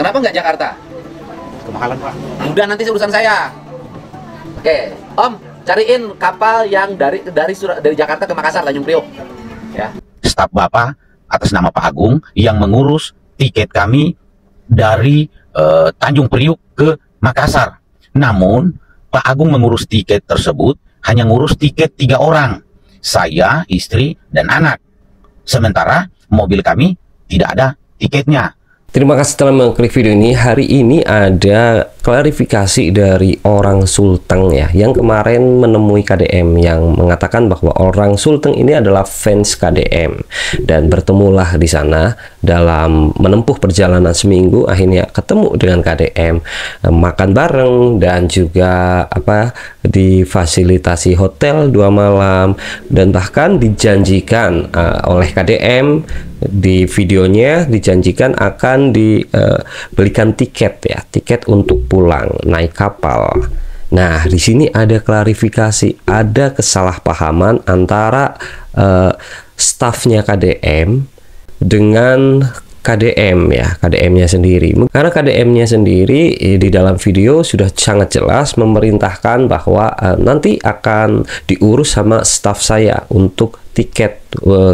Kenapa nggak Jakarta? Kemahalan, Pak. Udah, nanti urusan saya. Oke, Om, cariin kapal yang dari Jakarta ke Makassar, Tanjung Priok. Ya. Staf Bapak atas nama Pak Agung yang mengurus tiket kami dari Tanjung Priok ke Makassar. Namun Pak Agung mengurus tiket tersebut hanya ngurus tiket 3 orang, saya, istri, dan anak. Sementara mobil kami tidak ada tiketnya. Terima kasih telah mengklik video ini. Hari ini ada klarifikasi dari orang Sulteng ya, yang kemarin menemui KDM yang mengatakan bahwa orang Sulteng ini adalah fans KDM dan bertemulah di sana dalam menempuh perjalanan seminggu. Akhirnya ketemu dengan KDM, makan bareng dan juga difasilitasi hotel 2 malam, dan bahkan dijanjikan oleh KDM di videonya dijanjikan akan dibelikan tiket ya, tiket untuk pulang naik kapal. Nah, di sini ada klarifikasi, ada kesalahpahaman antara stafnya KDM dengan KDM ya, KDM-nya sendiri. Karena KDM-nya sendiri di dalam video sudah sangat jelas memerintahkan bahwa nanti akan diurus sama staf saya untuk tiket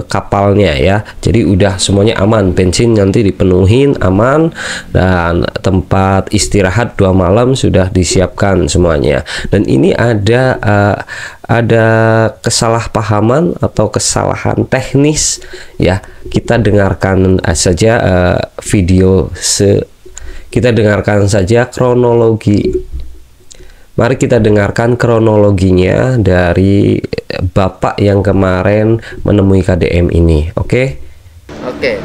kapalnya ya. Jadi udah semuanya aman, bensin nanti dipenuhin aman, dan tempat istirahat 2 malam sudah disiapkan semuanya. Dan ini ada kesalahpahaman atau kesalahan teknis ya. Kita dengarkan saja kita dengarkan saja kronologi. Mari kita dengarkan kronologinya dari Bapak yang kemarin menemui KDM ini. Oke? Oke.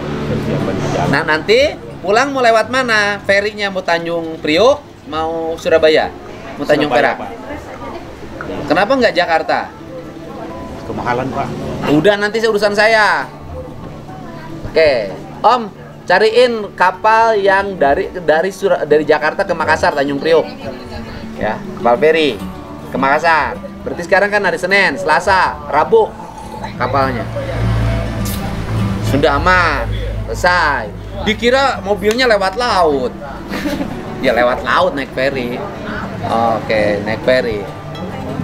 Nah, nanti pulang mau lewat mana? Ferinya mau Tanjung Priok, mau Surabaya? Mau Tanjung Perak? Pak. Kenapa nggak Jakarta? Kemahalan, Pak. Udah, nanti urusan saya. Oke, Om, cariin kapal yang dari Jakarta ke Makassar, Tanjung Priok. Ya, kapal feri ke Makassar. Berarti sekarang kan hari Senin, Selasa, Rabu kapalnya. Sudah aman, selesai. Dikira mobilnya lewat laut. Ya lewat laut naik feri. Oke, naik feri.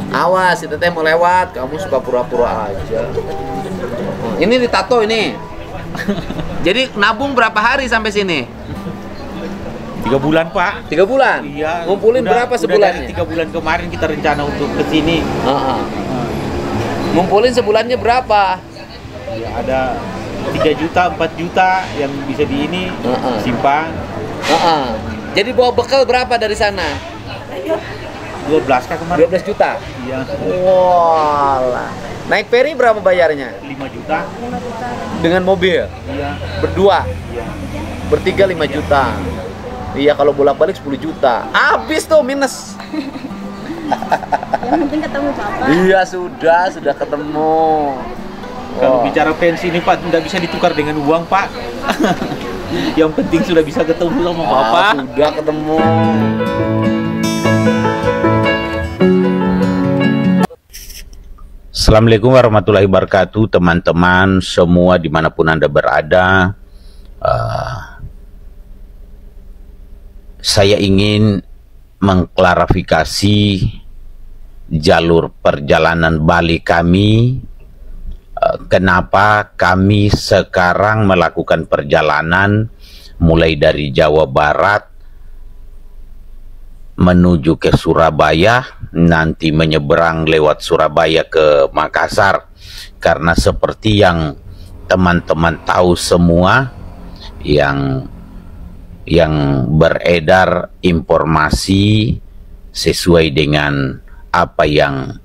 Awas, si teteh mau lewat, kamu suka pura-pura aja. Ini ditato ini. Jadi nabung berapa hari sampai sini? 3 bulan, Pak. 3 bulan? Iya. Ngumpulin berapa sebulannya? Udah dari 3 bulan kemarin kita rencana untuk ke sini. Ngumpulin sebulannya berapa? Ya, ada 3 juta, 4 juta yang bisa di ini simpan. Jadi bawa bekal berapa dari sana? 12 kah kemarin? 12 juta? Iya. Walah. Naik feri berapa bayarnya? 5 juta. Dengan mobil? Iya. Berdua? Iya. Bertiga 5 juta. Iya, kalau bolak-balik 10 juta. Habis tuh minus. Yang penting ketemu Bapak. Iya, sudah ketemu. Kalau bicara pensi ini, Pak, nggak bisa ditukar dengan uang, Pak. Yang penting sudah bisa ketemu sama Bapak. Sudah ketemu. Assalamualaikum warahmatullahi wabarakatuh, teman-teman semua dimanapun Anda berada. Saya ingin mengklarifikasi jalur perjalanan balik kami. Kenapa kami sekarang melakukan perjalanan mulai dari Jawa Barat menuju ke Surabaya, nanti menyeberang lewat Surabaya ke Makassar. Karena seperti yang teman-teman tahu semua, yang beredar informasi sesuai dengan apa yang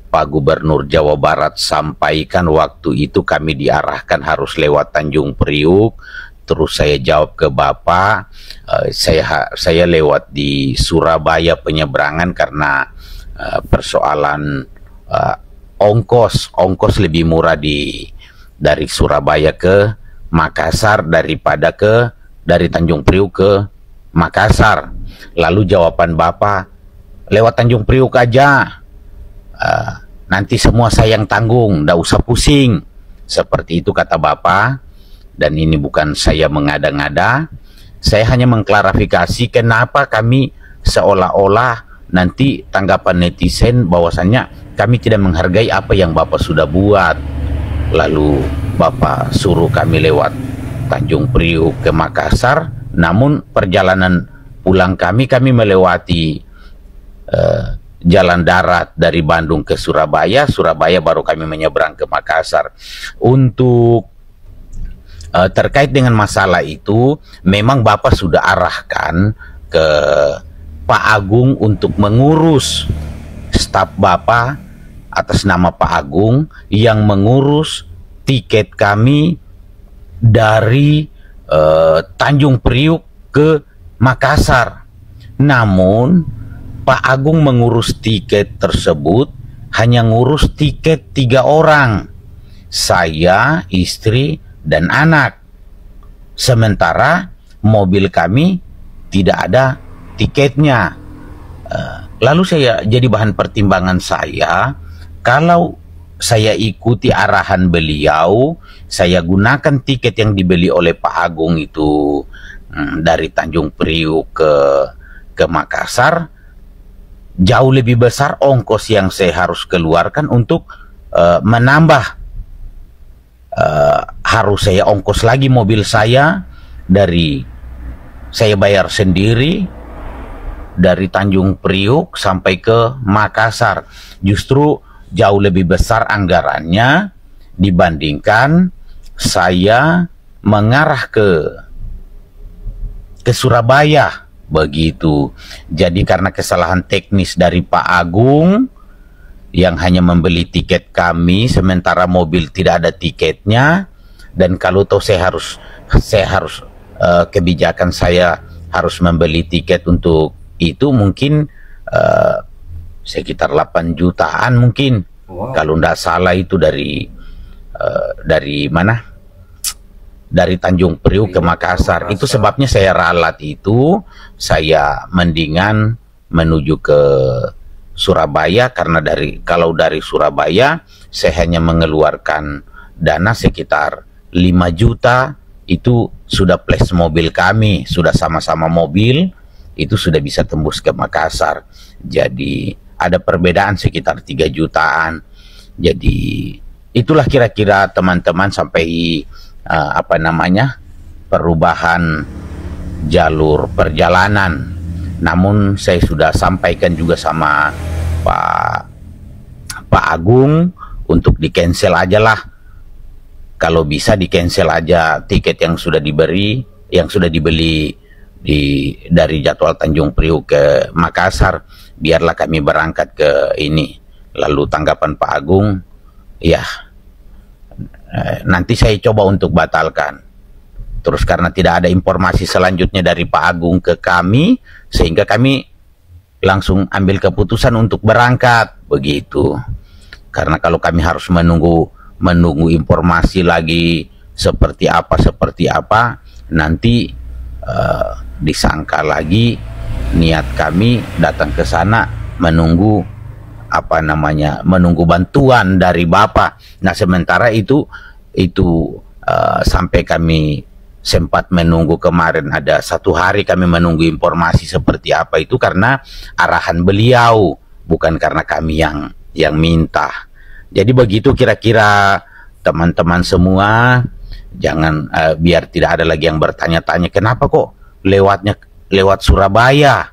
Pak Gubernur Jawa Barat sampaikan waktu itu, kami diarahkan harus lewat Tanjung Priok. Terus saya jawab ke Bapak, saya lewat di Surabaya penyeberangan karena persoalan ongkos lebih murah dari Surabaya ke Makassar daripada dari Tanjung Priok ke Makassar. Lalu jawaban Bapak, lewat Tanjung Priok aja, nanti semua saya yang tanggung, nggak usah pusing. Seperti itu kata Bapak. Dan ini bukan saya mengada-ngada, saya hanya mengklarifikasi kenapa kami seolah-olah nanti tanggapan netizen bahwasannya kami tidak menghargai apa yang Bapak sudah buat. Lalu Bapak suruh kami lewat Tanjung Priuk ke Makassar, namun perjalanan pulang kami melewati jalan darat dari Bandung ke Surabaya, Surabaya baru kami menyeberang ke Makassar. Untuk terkait dengan masalah itu, memang Bapak sudah arahkan ke Pak Agung untuk mengurus staf Bapak atas nama Pak Agung yang mengurus tiket kami dari Tanjung Priuk ke Makassar. Namun Pak Agung mengurus tiket tersebut hanya ngurus tiket 3 orang, saya, istri, dan anak. Sementara mobil kami tidak ada tiketnya. Lalu saya jadi bahan pertimbangan saya, kalau saya ikuti arahan beliau, saya gunakan tiket yang dibeli oleh Pak Agung itu dari Tanjung Priuk ke Makassar, jauh lebih besar ongkos yang saya harus keluarkan untuk menambah, harus saya ongkos lagi mobil saya, dari saya bayar sendiri dari Tanjung Priuk sampai ke Makassar. Justru jauh lebih besar anggarannya dibandingkan saya mengarah ke Surabaya, begitu. Jadi karena kesalahan teknis dari Pak Agung yang hanya membeli tiket kami sementara mobil tidak ada tiketnya, dan kalau tahu saya harus kebijakan saya harus membeli tiket untuk itu mungkin sekitar 8 jutaan mungkin. Wow. Kalau tidak salah itu dari mana? Dari Tanjung Priuk ke Makassar. Itu sebabnya saya ralat itu, saya mendingan menuju ke Surabaya, karena kalau dari Surabaya saya hanya mengeluarkan dana sekitar 5 juta, itu sudah plus mobil kami, sudah sama-sama mobil, itu sudah bisa tembus ke Makassar. Jadi ada perbedaan sekitar 3 jutaan. Jadi itulah kira-kira teman-teman sampai perubahan jalur perjalanan. Namun saya sudah sampaikan juga sama Pak Agung untuk di cancel aja lah, kalau bisa di cancel aja tiket yang sudah dibeli dari jadwal Tanjung Priuk ke Makassar, biarlah kami berangkat ke ini. Lalu tanggapan Pak Agung, ya nanti saya coba untuk batalkan. Terus karena tidak ada informasi selanjutnya dari Pak Agung ke kami, sehingga kami langsung ambil keputusan untuk berangkat, begitu. Karena kalau kami harus menunggu informasi lagi seperti apa, nanti disangka lagi niat kami datang ke sana menunggu bantuan dari Bapak. Nah, sementara itu sampai kami sempat menunggu kemarin, ada 1 hari kami menunggu informasi seperti apa itu karena arahan beliau, bukan karena kami yang minta. Jadi begitu kira-kira teman-teman semua, jangan biar tidak ada lagi yang bertanya-tanya kenapa kok lewat Surabaya,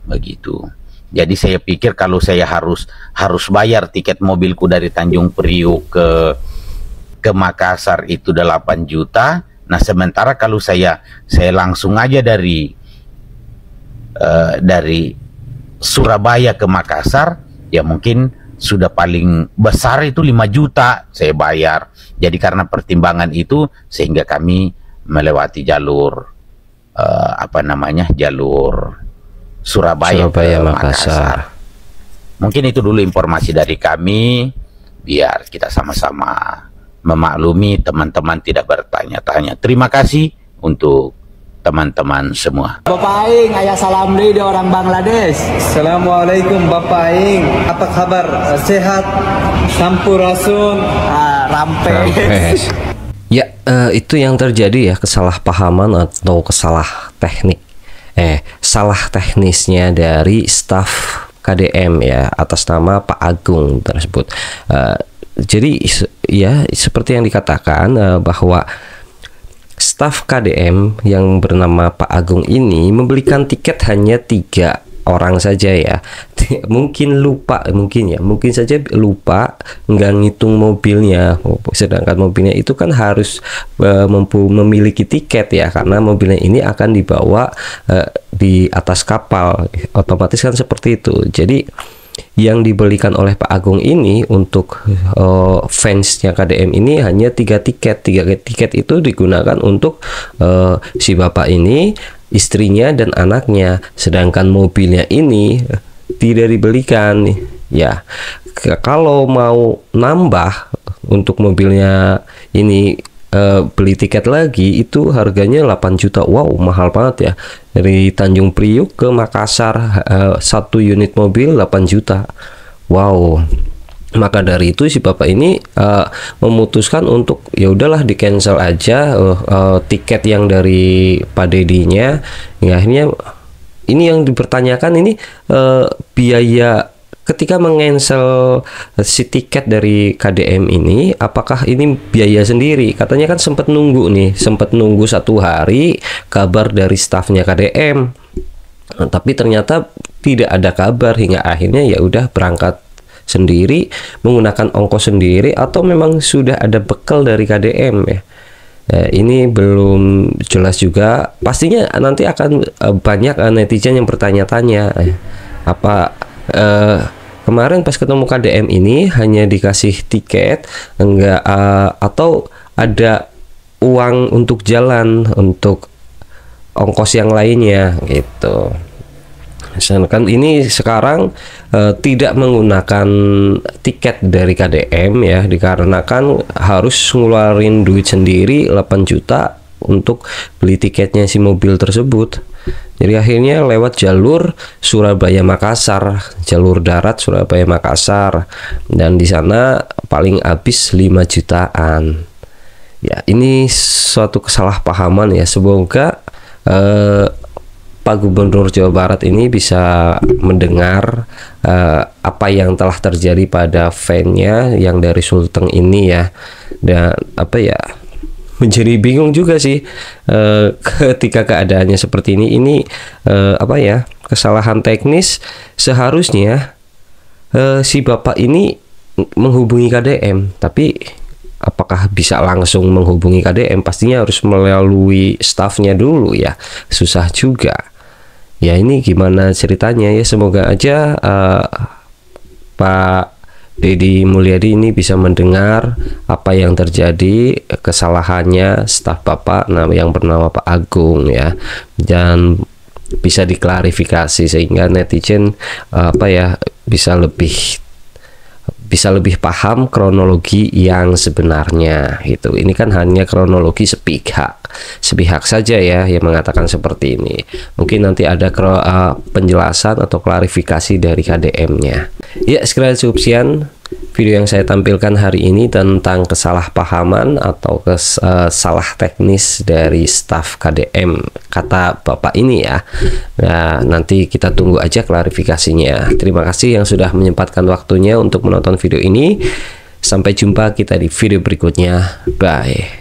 begitu. Jadi saya pikir kalau saya harus bayar tiket mobilku dari Tanjung Priuk ke Makassar itu 8 juta. Nah, sementara kalau saya langsung aja dari Surabaya ke Makassar, ya mungkin sudah paling besar itu 5 juta saya bayar. Jadi karena pertimbangan itu sehingga kami melewati jalur jalur Surabaya ke Makassar. Mungkin itu dulu informasi dari kami, biar kita sama-sama memaklumi, teman-teman tidak bertanya-tanya. Terima kasih untuk teman-teman semua. Bapak Aing, ayah salam dari orang Bangladesh. Assalamualaikum Bapak Aing, apa kabar? Sehat? Sampurasun. Rampes. Ya, itu yang terjadi ya, kesalahpahaman atau salah teknisnya dari staf KDM ya atas nama Pak Agung tersebut. Jadi ya seperti yang dikatakan bahwa staf KDM yang bernama Pak Agung ini membelikan tiket hanya 3 orang saja ya. Mungkin saja lupa nggak ngitung mobilnya, sedangkan mobilnya itu kan harus memiliki tiket ya, karena mobilnya ini akan dibawa di atas kapal, otomatis kan seperti itu. Jadi yang dibelikan oleh Pak Agung ini untuk fansnya KDM ini hanya 3 tiket. 3 tiket itu digunakan untuk si bapak ini, istrinya dan anaknya, sedangkan mobilnya ini tidak dibelikan ya. Kalau mau nambah untuk mobilnya ini beli tiket lagi itu harganya 8 juta. Wow, mahal banget ya. Dari Tanjung Priuk ke Makassar 1 unit mobil 8 juta. Wow. Maka dari itu si bapak ini memutuskan untuk ya udahlah di cancel aja tiket yang dari Pak Dedinya. Ya, akhirnya ini yang dipertanyakan ini biaya ketika mengcancel si tiket dari KDM ini, apakah ini biaya sendiri? Katanya kan sempat nunggu 1 hari kabar dari stafnya KDM, tapi ternyata tidak ada kabar hingga akhirnya ya udah berangkat sendiri, menggunakan ongkos sendiri, atau memang sudah ada bekal dari KDM ya. Ini belum jelas juga. Pastinya nanti akan banyak netizen yang bertanya-tanya apa kemarin pas ketemu KDM ini hanya dikasih tiket enggak atau ada uang untuk jalan, untuk ongkos yang lainnya gitu. Kan ini sekarang tidak menggunakan tiket dari KDM ya, dikarenakan harus ngeluarin duit sendiri 8 juta untuk beli tiketnya si mobil tersebut. Jadi akhirnya lewat jalur Surabaya Makassar, jalur darat Surabaya Makassar, dan di sana paling habis 5 jutaan. Ya, ini suatu kesalahpahaman ya. Semoga Pak Gubernur Jawa Barat ini bisa mendengar apa yang telah terjadi pada fan-nya yang dari Sulteng ini ya. Dan apa ya, menjadi bingung juga sih ketika keadaannya seperti ini apa ya, kesalahan teknis. Seharusnya si bapak ini menghubungi KDM, tapi apakah bisa langsung menghubungi KDM? Pastinya harus melalui stafnya dulu ya, susah juga ya. Ini gimana ceritanya ya, semoga aja Pak Deddy Mulyadi ini bisa mendengar apa yang terjadi, kesalahannya staf bapak yang bernama Pak Agung ya, dan bisa diklarifikasi sehingga netizen apa ya bisa lebih paham kronologi yang sebenarnya gitu. Ini kan hanya kronologi sepihak saja ya yang mengatakan seperti ini. Mungkin nanti ada penjelasan atau klarifikasi dari KDM-nya. Ya, sekiranya cukup sekian video yang saya tampilkan hari ini tentang kesalahpahaman atau salah teknis dari staf KDM kata bapak ini ya. Nah, nanti kita tunggu aja klarifikasinya. Terima kasih yang sudah menyempatkan waktunya untuk menonton video ini. Sampai jumpa kita di video berikutnya. Bye.